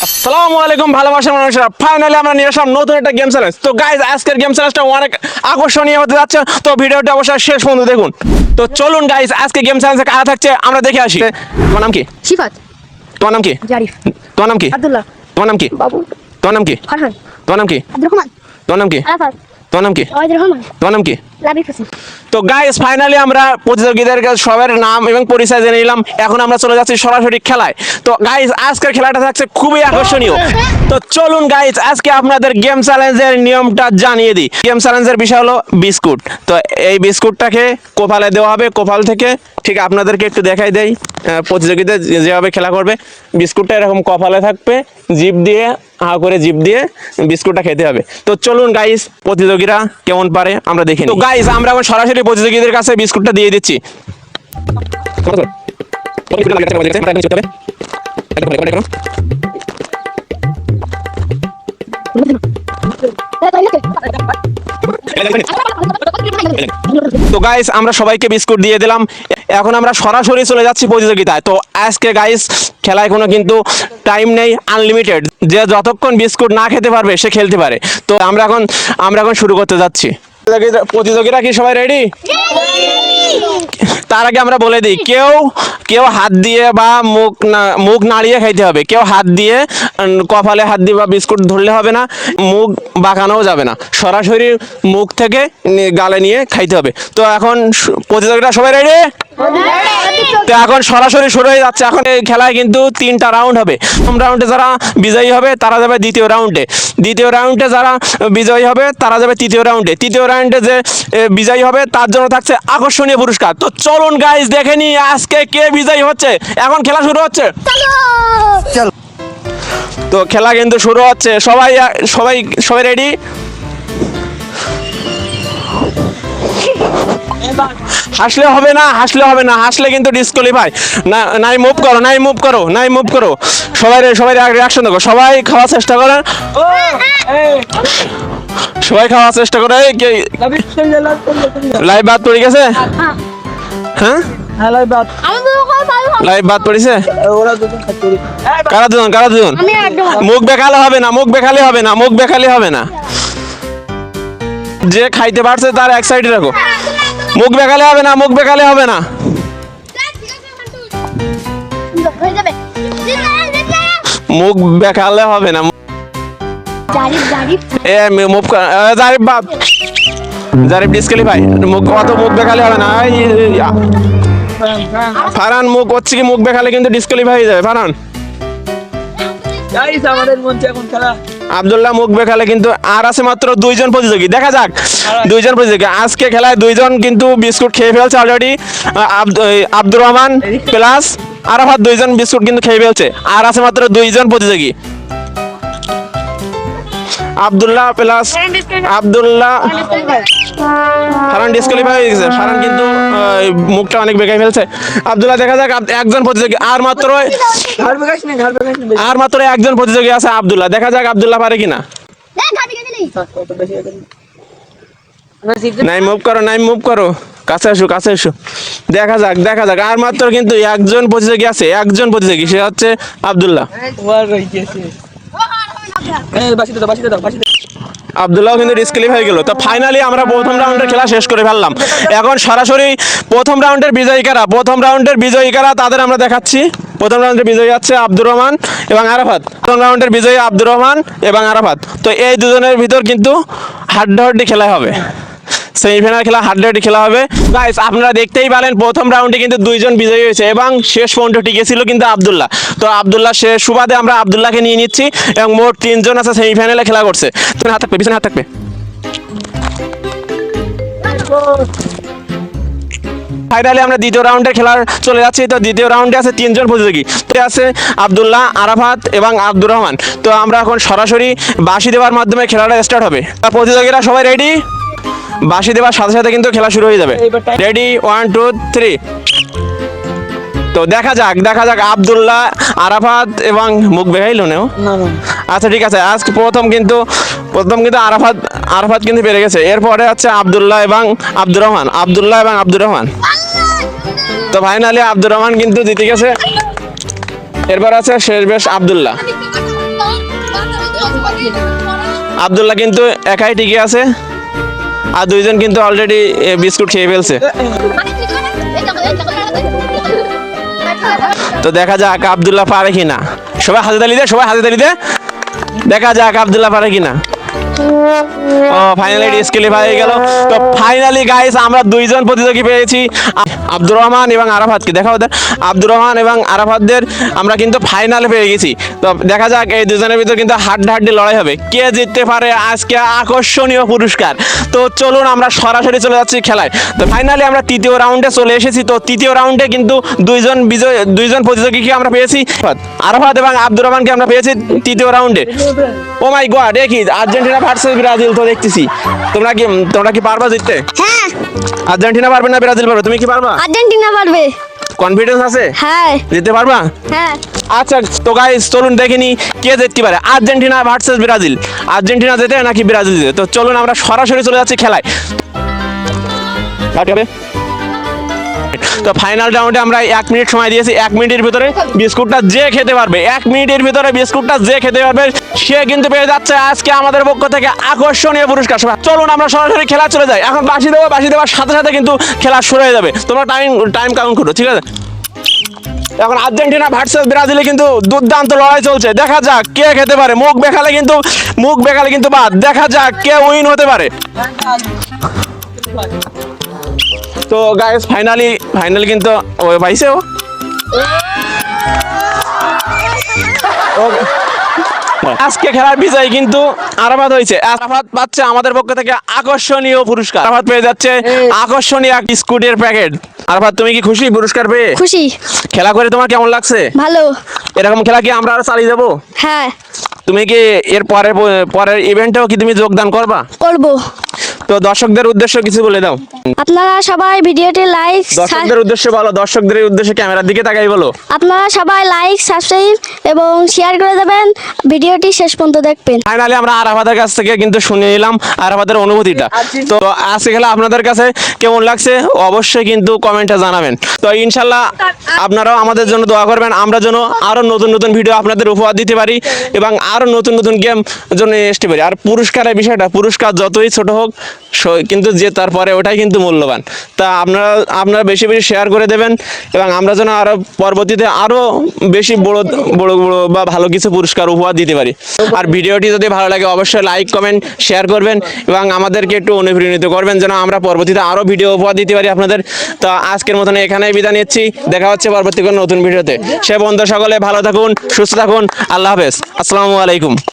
আসসালামু আলাইকুম ভালোবাসার মানুষরা, ফাইনালি আমরা নিয়ে আসলাম নতুন একটা গেম চ্যালেঞ্জ। তো গাইজ, আজকের গেম চ্যালেঞ্জটা অনেক আকর্ষণীয় হতে যাচ্ছে, তো ভিডিওটা অবশ্যই শেষ পর্যন্ত দেখুন। তো চলুন গাইজ, আজকে গেম চ্যালেঞ্জে কারা থাকছে আমরা দেখে আসি। তোমার নাম কি? সিফাত। তোমার নাম কি? জারিফ। তোমার নাম কি? আব্দুল্লাহ। তোমার নাম কি? বাবু। তোমার নাম কি? ফারহান। তোমার নাম কি? আব্দুর রহমান। তোমার নাম কি? আরাফাত। তোমার নাম কি? ওয়াহিদুর রহমান। তোমার নাম কি? লাবিব হোসেন। তো গাইস, ফাইনালি আমরা প্রতিযোগীদের সবার নাম এবং পরিচয় জেনে নিলাম। এখন আমরা চলে যাচ্ছি সরাসরি খেলায়। তো গাইস, আজকের খেলাটা থাকছে খুবই আকর্ষণীয়। তো চলুন গাইস, আজকে আপনাদের গেম চ্যালেঞ্জের নিয়মটা জানিয়ে দিই। গেম চ্যালেঞ্জের বিষয় হলো বিস্কুট। তো এই বিস্কুটটাকে কোপালে দেওয়া হবে, কোপাল থেকে ঠিক আপনাদেরকে একটু দেখাই দেই। প্রতিযোগীদের যেভাবে খেলা করবে, বিস্কুটটা এরকম কপালে থাকবে, জিভ দিয়ে হা করে জিভ দিয়ে বিস্কুটটা খেতে হবে। তো চলুন গাইস, প্রতিযোগীরা কেমন পারে আমরা দেখি। তো গাইস, আমরা এখন সরাসরি প্রতিযোগীদের কাছে বিস্কুটটা দিয়ে দিচ্ছি। তো গাইস, আমরা সবাইকে বিস্কুট দিয়ে দিলাম। এখন আমরা সরাসরি চলে যাচ্ছি প্রতিযোগিতায়। তো আজকে গাইস, খেলায় কোনো কিন্তু টাইম নেই, আনলিমিটেড। যে যতক্ষণ বিস্কুট না খেতে পারবে সে খেলতে পারে। তো আমরা এখন শুরু করতে যাচ্ছি। প্রতিযোগীরা কি সবাই রেডি? তার আগে আমরা বলে দিই, কেউ হাত দিয়ে বা মুখ নাড়িয়ে খাইতে হবে। কেউ হাত দিয়ে কপালে হাত দিয়ে বা বিস্কুট ধরলে হবে না, মুখ বাঁকানোও যাবে না, সরাসরি মুখ থেকে গালে নিয়ে খাইতে হবে। তো এখন প্রতিযোগীরা সবাই রেডি? তো এখন সরাসরি শুরু হয়ে যাচ্ছে। এখন এই খেলায় কিন্তু 3টা রাউন্ড হবে। প্রথম রাউন্ডে যারা বিজয়ী হবে তারা যাবে দ্বিতীয় রাউন্ডে, দ্বিতীয় রাউন্ডে যারা বিজয়ী হবে তারা যাবে তৃতীয় রাউন্ডে, তৃতীয় রাউন্ডে যে বিজয়ী হবে তার জন্য থাকছে আকর্ষণীয় পুরস্কার। তো চলুন গাইস, দেখে নি আজকে কে বিজয়ী হচ্ছে। এখন খেলা শুরু হচ্ছে। তো খেলা কিন্তু শুরু হচ্ছে। সবাই সবাই সবাই রেডি? হাসলে হবে না, হাসলে কিন্তু ডিসকোয়ালিফাই। নাই মুভ করো। সবাই রিঅ্যাকশন দেখো। সবাই খাওয়ার চেষ্টা করে। লাইভ বাদ পড়ে গেছে। হ্যাঁ, লাইভ বাদ পড়েছে। কারা দুজন? মুখ বেখালে হবে না। যে খাইতে পারছে তার এক সাইডে রাখো। মুখ বেখালে হবে না। মুখ বেখালে হবে না। জারিফ ডিসকোয়ালিফাই। মুখ বেখালে হবে না। ফারহান মুখ বেখালে কিন্তু ডিসকোয়ালিফাই হয়ে যাবে। ফারহান, আব্দুল্লাহ মুখ বেখালে কিন্তু। আর আছে মাত্র 2জন প্রতিযোগী। দেখা যাক 2জন প্রতিযোগী। আজকে খেলায় 2জন কিন্তু বিস্কুট খেয়ে ফেলছে অলরেডি। আব্দুর রহমান প্লাস আরাফাত 2জন বিস্কুট কিন্তু খেয়ে ফেলছে। আর আছে মাত্র 2জন প্রতিযোগী। আব্দুল্লাহ প্লাস আব্দুল্লাহ। ফারহান ডিসকোয়ালিফাই হয়ে গেছে। ফারহান কিন্তু মুখটা অনেক বেঁকে ফেলছে। আব্দুল্লাহ, দেখা যাক একজন প্রতিযোগী। আর মাত্র একজন প্রতিযোগী আছে, আব্দুল্লাহ। দেখা যাক আব্দুল্লাহ পারে কিনা। নাই মুভ করো। কাছে এসো। দেখা যাক। আর মাত্র কিন্তু একজন প্রতিযোগী আছে, সে হচ্ছে আব্দুল্লাহ। আব্দুল্লাহ কিন্তু ডিসকোয়ালিফাই হয়ে গেল। তো ফাইনালি আমরা প্রথম রাউন্ডের খেলা শেষ করে ফেললাম। এখন সরাসরি প্রথম রাউন্ডের বিজয়ী কারা তাদের আমরা দেখাচ্ছি। প্রথম রাউন্ডের বিজয়ী আছে আব্দুর রহমান এবং আরাফাত। প্রথম রাউন্ডের বিজয়ী আব্দুর রহমান এবং আরাফাত। তো এই দুজনের ভিতর কিন্তু হাড্ডাহাড্ডি খেলা হবে। সেমিফাইনাল খেলা হাড্ডাহাড্ডি খেলা হবে। গাইস, আপনারা দেখতেই পেলেন প্রথম রাউন্ডে কিন্তু 2জন বিজয়ী হয়েছে এবং শেষ পর্যন্ত টিকেছিল কিন্তু আব্দুল্লাহ। তো আব্দুল্লাহ শেষ সুবাদে আমরা আব্দুল্লাহকে নিয়ে নিচ্ছি এবং মোট 3জন আছে সেমিফাইনালে খেলা করছে। পিছনে হাত থাকবে। ফাইনালি আমরা দ্বিতীয় রাউন্ডের খেলার চলে যাচ্ছি। তো দ্বিতীয় রাউন্ডে আছে 3জন প্রতিযোগী। তো আছে আব্দুল্লাহ, আরাফাত এবং আব্দুর রহমান। তো আমরা এখন সরাসরি বাঁশি দেওয়ার মাধ্যমে খেলাটা স্টার্ট হবে। প্রতিযোগীরা সবাই রেডি? বাঁশি দেওয়ার সাথে সাথে কিন্তু খেলা শুরু হয়ে যাবে। রেডি? 1 2 3। তো দেখা যাক আব্দুল্লাহ, আরাফাত এবং মুখ বেখাইলো না। আচ্ছা, ঠিক আছে। আজকে প্রথম কিন্তু আরাফাত কিন্তু পেরে গেছে। এরপরে হচ্ছে আব্দুল্লাহ এবং আব্দুর রহমান। তো ফাইনালি আব্দুর রহমান কিন্তু জিতে গেছে। এরপর আছে শেষমেশ আব্দুল্লাহ। আব্দুল্লাহ কিন্তু একাই টিকে আছে, আর দুইজন কিন্তু অলরেডি বিস্কুট খেয়ে ফেলছে। তো দেখা যাক আব্দুল্লাহ পারে কিনা। সবাই হাতে তালি দে, সবাই হাতে তালি দে, দেখা যাক আব্দুল্লাহ পারে কিনা। ও ফাইনালি ডিসক্যালিফাই হয়ে গেল। তো ফাইনালি গাইস আমরা দুইজন প্রতিযোগী পেয়েছি, আব্দুর রহমান এবং আরাফাতকে। দেখা ওদের আব্দুর রহমান এবং আরাফাতদের আমরা কিন্তু ফাইনালে পেয়ে গেছি। তো দেখা যাক এই দুজনের ভিতর কিন্তু হাড্ডাহাড্ডি লড়াই হবে, কে জিততে পারে আজকে আকর্ষণীয় পুরস্কার। তো চলুন আমরা সরাসরি চলে যাচ্ছি খেলায়। তো ফাইনালি আমরা তৃতীয় রাউন্ডে চলে এসেছি। তো তৃতীয় রাউন্ডে কিন্তু দুইজন প্রতিযোগীকে আমরা পেয়েছি, আরাফাত এবং আব্দুর রহমানকে আমরা পেয়েছি তৃতীয় রাউন্ডে। ও মাই গড, দেখি আর্জেন্টিনা ভার্সেস ব্রাজিল। তো দেখতেছি তোমরা কি পারবা জিততে? হ্যাঁ। আর্জেন্টিনা পারবে না ব্রাজিল পারবে? তুমি কি পারবা? আর্জেন্টিনা পারবে। কনফিডেন্স আছে? হ্যাঁ। জিততে পারবা? হ্যাঁ। আচ্ছা তো গাইস চলুন দেখিনি কে জিততে পারে, আর্জেন্টিনা ভার্সেস ব্রাজিল। আর্জেন্টিনা জিতে নাকি ব্রাজিল জিতে? তো চলুন আমরা সরাসরি চলে যাচ্ছি খেলায়। তো ফাইনাল রাউন্ডে আমরা 1 মিনিট সময় দিয়েছি। 1 মিনিটের ভিতরে বিস্কুটটা যে খেতে পারবে, 1 মিনিটের ভিতরে বিস্কুটটা যে খেতে পারবে সে কিন্তু পেয়ে যাচ্ছে আজকে আমাদের পক্ষ থেকে আকর্ষণীয় পুরস্কার। চলুন আমরা সরাসরি খেলা চলে যাই। এখন বাঁশি দেওয়ার সাথে সাথে কিন্তু খেলা শুরু হয়ে যাবে। তোমরা টাইম কাউন্ট করো, ঠিক আছে? এখন আর্জেন্টিনা ভার্সেস ব্রাজিলে কিন্তু দুর্দান্ত লড়াই চলছে। দেখা যাক কে খেতে পারে। মুখ বেখালে কিন্তু বাদ। দেখা যাক কে উইন হতে পারে। তো গাইস ফাইনালি কিন্তু ওই পাইছে ও। আজকে খেলার বিজয় কিন্তু আরাফাত হয়েছে। আরাফাত পাচ্ছে আমাদের পক্ষ থেকে আকর্ষণীয় পুরস্কার। আরাফাত পেয়ে যাচ্ছে আকর্ষণীয় বিস্কুটের প্যাকেট। আরাফাত তুমি কি খুশি পুরস্কার পেয়ে? খুশি। খেলা করে তোমার কেমন লাগছে? ভালো। এরকম খেলা কি আমরা আরো চালিয়ে যাবো? হ্যাঁ। তুমি কি এর পরের ইভেন্টেও কি তুমি যোগদান করবা? করব। তো দর্শকদের উদ্দেশ্য কিছু বলে দাও। আপনারা সবাই ভিডিওটি লাইক, দর্শকদের উদ্দেশ্যে বলো, দর্শকদের উদ্দেশ্যে ক্যামেরার দিকে তাকাই বলো। আপনারা সবাই লাইক, সাবস্ক্রাইব এবং শেয়ার করে দেবেন, ভিডিওটি শেষ পর্যন্ত দেখবেন। ফাইনালি আমরা আরাফাতের কাছ থেকে কিন্তু শুনে নিলাম আরাফাতের অনুভূতিটা। তো আজকে খেলা আপনাদের কাছে কেমন লাগছে অবশ্যই কিন্তু কমেন্টে জানাবেন। তো ইনশাল্লাহ আপনারাও আমাদের জন্য দোয়া করবেন, আমরা যেন আরো নতুন ভিডিও আপনাদের উপহার দিতে পারি এবং আরো নতুন গেম জন্য আসতে পারি। আর পুরস্কারের বিষয়টা, পুরস্কার যতই ছোট হোক কিন্তু যে তারপরে ওটাই কিন্তু মূল্যবান। তা আপনারা বেশি শেয়ার করে দেবেন এবং আমরা যেন আরো পরবর্তীতে আরো বেশি বড় বা ভালো কিছু পুরস্কার উপহার দিতে পারি। আর ভিডিওটি যদি ভালো লাগে অবশ্যই লাইক, কমেন্ট, শেয়ার করবেন এবং আমাদেরকে একটু অনুপ্রাণিত করবেন যেন আমরা পরবর্তীতে আরো ভিডিও উপহার দিতে পারি আপনাদের। তো আজকের মতন এখানেই বিদায় নিচ্ছি, দেখা হচ্ছে পরবর্তী কোনো নতুন ভিডিওতে। সে বন্ধু সকলে ভালো থাকুন, সুস্থ থাকুন, আল্লাহ হাফেজ, আসসালামু আলাইকুম।